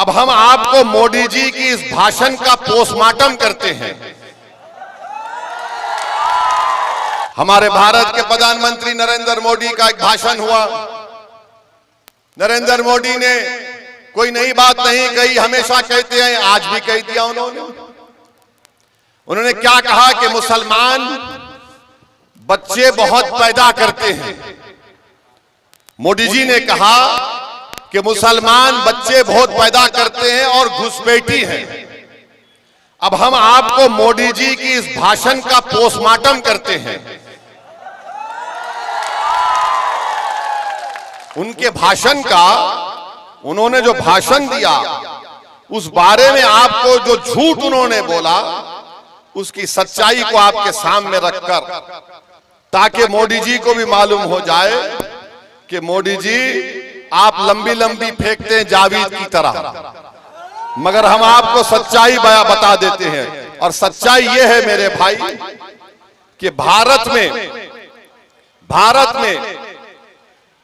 अब हम आपको मोदी जी की इस भाषण का पोस्टमार्टम करते हैं। हमारे भारत के प्रधानमंत्री नरेंद्र मोदी का एक भाषण हुआ। नरेंद्र मोदी ने कोई नई बात नहीं कही, हमेशा कहते हैं, आज भी कह दिया उन्होंने क्या कहा कि मुसलमान बच्चे बहुत पैदा करते हैं। मोदी जी ने कहा कि मुसलमान बच्चे बहुत पैदा करते हैं और घुसपैठी हैं। अब हम आपको मोदी जी की इस भाषण का पोस्टमार्टम करते हैं। उनके भाषण का, उन्होंने जो भाषण दिया उस बारे में आपको जो झूठ उन्होंने बोला उसकी सच्चाई को आपके सामने रखकर, ताकि मोदी जी को भी मालूम हो जाए कि मोदी जी आप लंबी लंबी फेंकते हैं जावेद की तरह, मगर हम आपको सच्चाई बता देते हैं। और सच्चाई यह है मेरे भाई कि भारत में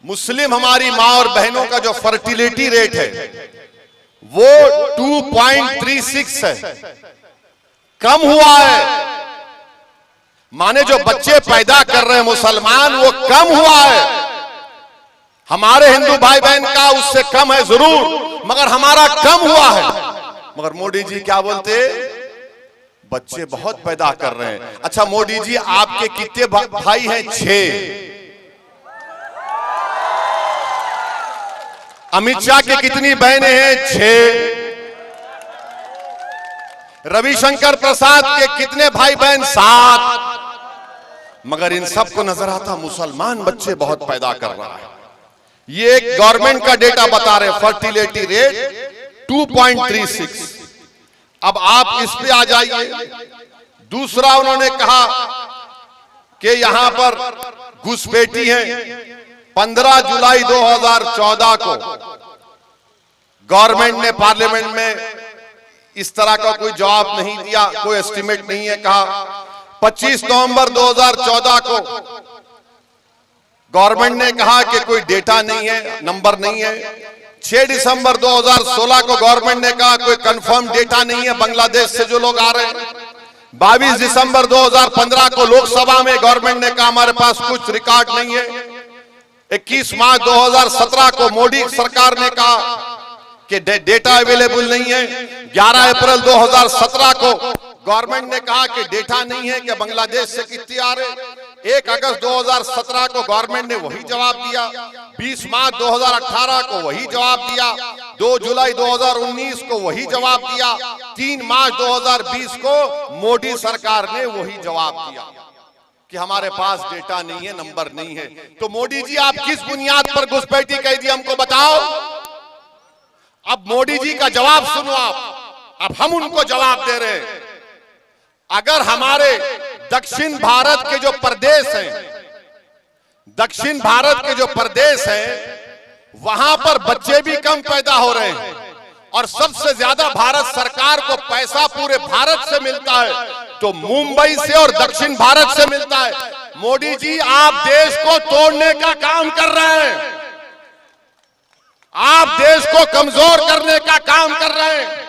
मुस्लिम हमारी मां और बहनों का जो फर्टिलिटी रेट है वो 2.36 है, कम हुआ है। माने जो बच्चे पैदा कर रहे हैं मुसलमान वो कम हुआ है। हमारे हिंदू भाई बहन का उससे कम है जरूर, मगर हमारा कम हुआ है। मगर मोदी जी क्या बोलते, बच्चे बहुत पैदा कर रहे हैं। अच्छा मोदी जी, आपके कितने भाई हैं? 6। अमित शाह के कितनी बहनें हैं? 6। रविशंकर प्रसाद के कितने भाई बहन? 7। मगर इन सबको नजर आता मुसलमान बच्चे बहुत पैदा कर रहा है। ये एक गवर्नमेंट का डेटा बता रहे, फर्टिलिटी रेट 2.36। अब आप इस पे आ जाइए। दूसरा उन्होंने कहा कि यहां पर घुसपैठी है। 15 जुलाई 2014 को गवर्नमेंट ने पार्लियामेंट में इस तरह का कोई जवाब नहीं दिया, कोई एस्टिमेट नहीं है। कहा 25 नवंबर 2014 को गवर्नमेंट ने कहा कि कोई डेटा नहीं है, नंबर नहीं है। 6 दिसंबर 2016 को गवर्नमेंट ने कहा कोई कंफर्म डेटा नहीं है बांग्लादेश से जो लोग आ रहे हैं। 22 दिसंबर 2015 को लोकसभा में गवर्नमेंट ने कहा हमारे पास कुछ रिकॉर्ड नहीं है। 21 मार्च 2017 को मोदी सरकार ने कहा कि डेटा अवेलेबल नहीं है। 11 अप्रैल 2017 को गवर्नमेंट ने कहा कि डेटा नहीं है कि बांग्लादेश से कितने आ रहे। 1 अगस्त 2017 को गवर्नमेंट ने वही जवाब दिया। 20 मार्च 2018 को वही जवाब दिया। 2 जुलाई 2019 को वही जवाब दिया। 3 मार्च 2020 को मोदी सरकार ने वही जवाब दिया कि हमारे पास डेटा नहीं है, नंबर नहीं है। तो मोदी जी, आप किस बुनियाद पर घुसपैठी कह दी हमको बताओ। अब मोदी जी का जवाब सुनो आप। अब हम उनको जवाब दे रहे हैं। अगर हमारे दक्षिण भारत के जो प्रदेश हैं, दक्षिण भारत के जो प्रदेश हैं, वहां पर बच्चे भी कम पैदा हो रहे हैं और सबसे ज्यादा भारत सरकार को पैसा पूरे भारत से मिलता है तो मुंबई से और दक्षिण भारत से मिलता है। मोदी जी, आप देश को तोड़ने का काम कर रहे हैं। आप देश को कमजोर करने का काम कर रहे हैं।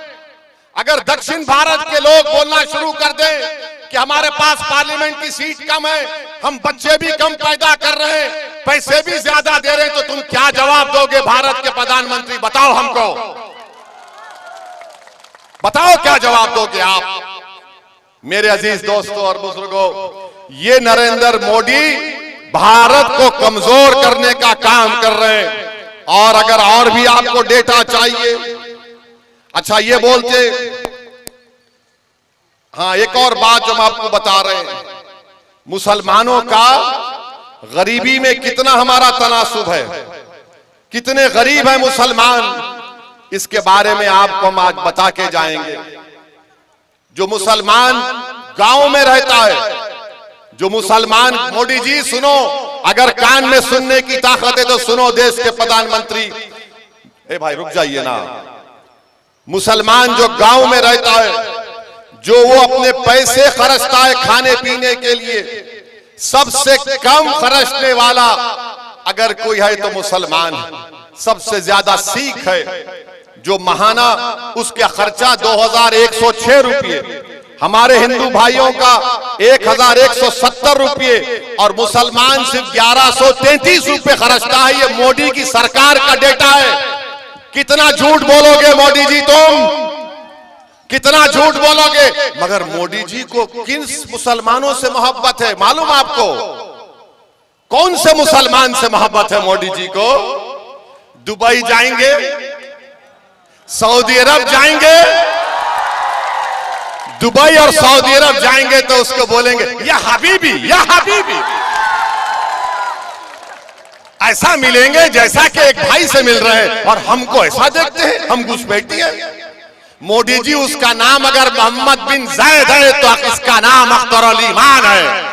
अगर दक्षिण भारत के लोग बोलना शुरू कर दें कि हमारे पास पार्लियामेंट की सीट कम है, हम बच्चे भी कम पैदा कर रहे हैं, पैसे भी ज्यादा दे रहे हैं, तो तुम क्या जवाब दोगे भारत के प्रधानमंत्री? बताओ हमको, बताओ क्या जवाब दोगे आप? मेरे अजीज दोस्तों और बुजुर्गों, ये नरेंद्र मोदी भारत को कमजोर करने का काम कर रहे हैं। और अगर और भी आपको डेटा चाहिए, अच्छा ये बोलते, हाँ एक और बात जो हम आपको बता रहे हैं, मुसलमानों का गरीबी में कितना हमारा तनासुब है, कितने गरीब हैं मुसलमान, इसके बारे में आपको हम आज बता के जाएंगे। जो मुसलमान गांव में रहता है, जो मुसलमान, मोदी जी सुनो, अगर कान में सुनने की ताकत है तो सुनो देश के प्रधानमंत्री। ए भाई रुक जाइए ना। मुसलमान जो गांव में रहता है, जो वो अपने पैसे खर्चता है खाने पीने के लिए, सबसे कम खर्चने वाला अगर कोई है तो मुसलमान है। सबसे ज्यादा सिख है जो महाना उसका खर्चा 2106 रुपये, हमारे हिंदू भाइयों का 1170 रुपये और मुसलमान सिर्फ 1133 रुपये खर्चता है। ये मोदी की सरकार का डेटा है। कितना झूठ बोलोगे मोदी जी, तुम कितना झूठ बोलोगे। मगर मोदी जी को किन मुसलमानों से मोहब्बत है मालूम आपको? कौन से मुसलमान से मोहब्बत है मोदी जी को? दुबई जाएंगे, सऊदी अरब जाएंगे, दुबई और सऊदी अरब जाएंगे तो उसको बोलेंगे या हबीबी, या हबीबी। ऐसा मिलेंगे जैसा कि एक भाई से मिल रहे हैं, और हमको ऐसा देखते हैं, हम घुसपैठी है। मोदी जी उसका नाम अगर मोहम्मद बिन जायद है तो इसका नाम अख्तरुल ईमान है।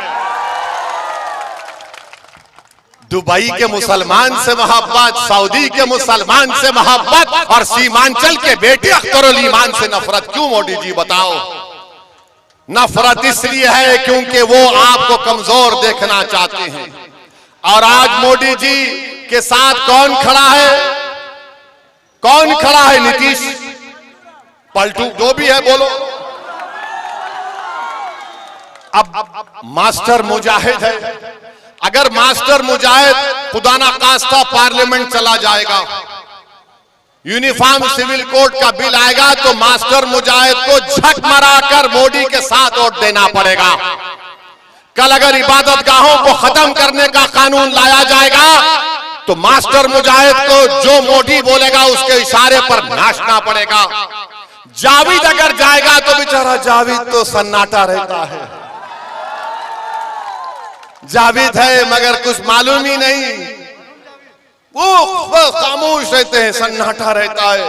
दुबई के मुसलमान से मोहब्बत, सऊदी के मुसलमान से मोहब्बत और सीमांचल के बेटे अख्तरुल ईमान से नफरत क्यों मोदी जी बताओ? नफरत इसलिए है क्योंकि वो आपको कमजोर देखना चाहते हैं। और आज मोदी जी के साथ कौन खड़ा है? कौन खड़ा है? नीतीश, पलटू, जो भी है बोलो। अब मास्टर मुजाहिद है। अगर मास्टर मुजाहिद खुदा ना खास्ता पार्लियामेंट चला जाएगा, यूनिफॉर्म सिविल कोड का बिल आएगा तो मास्टर मुजाहिद को झक मराकर मोदी के साथ वोट देना पड़ेगा। कल अगर इबादत गाहों को खत्म करने का कानून लाया जाएगा तो मास्टर मुजाहिद को जो मोदी बोलेगा उसके इशारे पर नाचना पड़ेगा। जावेद अगर जाएगा तो बेचारा जावेद तो सन्नाटा रहता है। जावेद है मगर कुछ मालूम ही नहीं, वो खामोश रहते हैं, सन्नाटा रहता है,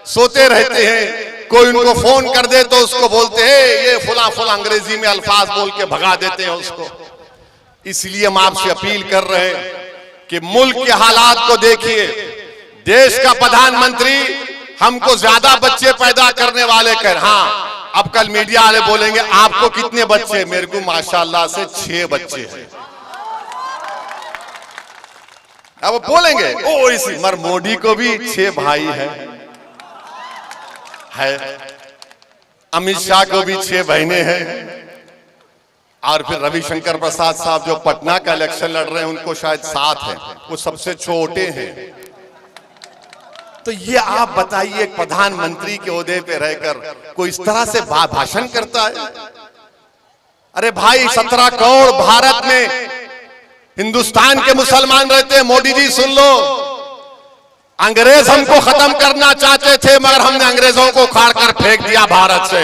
सोते रहते हैं। कोई उनको फोन कर दे तो उसको बोलते हैं ये फुला फुला, अंग्रेजी में अल्फाज बोल के भगा देते हैं उसको। इसलिए हम आपसे अपील कर रहे हैं कि मुल्क के हालात को देखिए। देश का प्रधानमंत्री हमको ज्यादा बच्चे पैदा करने वाले कह, हाँ अब कल मीडिया वाले बोलेंगे आपको कितने बच्चे? मेरे को माशाल्लाह से 6 बच्चे हैं। अब बोलेंगे ओ इसी मर मोदी को भी 6 भाई है। अमित शाह को भी 6 बहनें हैं, और फिर रविशंकर प्रसाद साहब जो पटना का इलेक्शन लड़ रहे हैं उनको शायद 7 हैं, वो सबसे छोटे हैं। तो ये आप बताइए प्रधानमंत्री के ओहदे पे रहकर कोई इस तरह से भाषण करता है? अरे भाई 17 करोड़ भारत में हिंदुस्तान के मुसलमान रहते हैं। मोदी जी सुन लो, अंग्रेज हमको खत्म करना चाहते थे मगर हमने अंग्रेजों को उखाड़ कर फेंक दिया भारत से।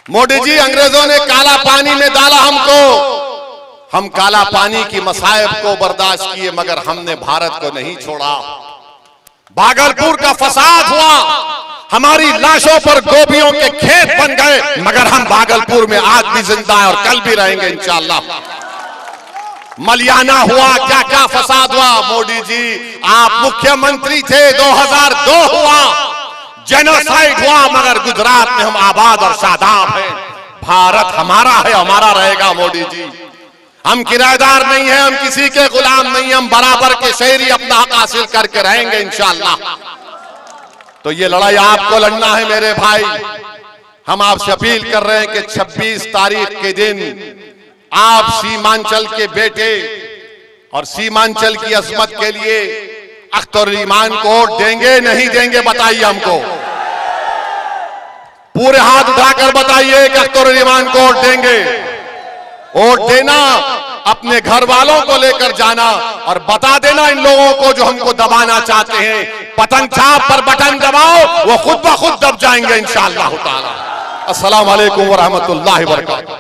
मोदी जी, अंग्रेजों ने काला पानी में डाला हमको, हम काला पानी की मसाइब को बर्दाश्त किए मगर हमने भारत को नहीं छोड़ा। भागलपुर का फसाद हुआ, हमारी लाशों पर गोभियों के खेत बन गए मगर हम भागलपुर में आज भी जिंदा है और कल भी रहेंगे इंशाअल्लाह। मलियाना हुआ, क्या क्या फसाद हुआ। मोदी जी आप मुख्यमंत्री थे, 2002 हुआ, जेनोसाइड हुआ मगर गुजरात में हम आबाद और शादाब हैं। भारत हमारा है, हमारा रहेगा मोदी जी। हम किराएदार नहीं हैं, हम किसी के गुलाम नहीं, हम बराबर के शहरी अपना हक हासिल करके रहेंगे इंशाअल्लाह। तो ये लड़ाई आपको लड़ना है मेरे भाई। हम आपसे अपील कर रहे हैं कि 26 तारीख के दिन आप सीमांचल के बेटे और सीमांचल की अजमत के लिए अख्तरुल ईमान को वोट देंगे नहीं देंगे? बताइए हमको, पूरे हाथ उठाकर बताइए कि अख्तरुल ईमान को वोट देंगे। वोट देना, अपने घर वालों को लेकर जाना और बता देना इन लोगों को जो हमको दबाना चाहते हैं, पतंग छाप पर बटन दबाओ, वो खुद ब खुद दब जाएंगे इंशाअल्लाह ताला। अस्सलाम वालेकुम व रहमतुल्लाहि व बरकातहू।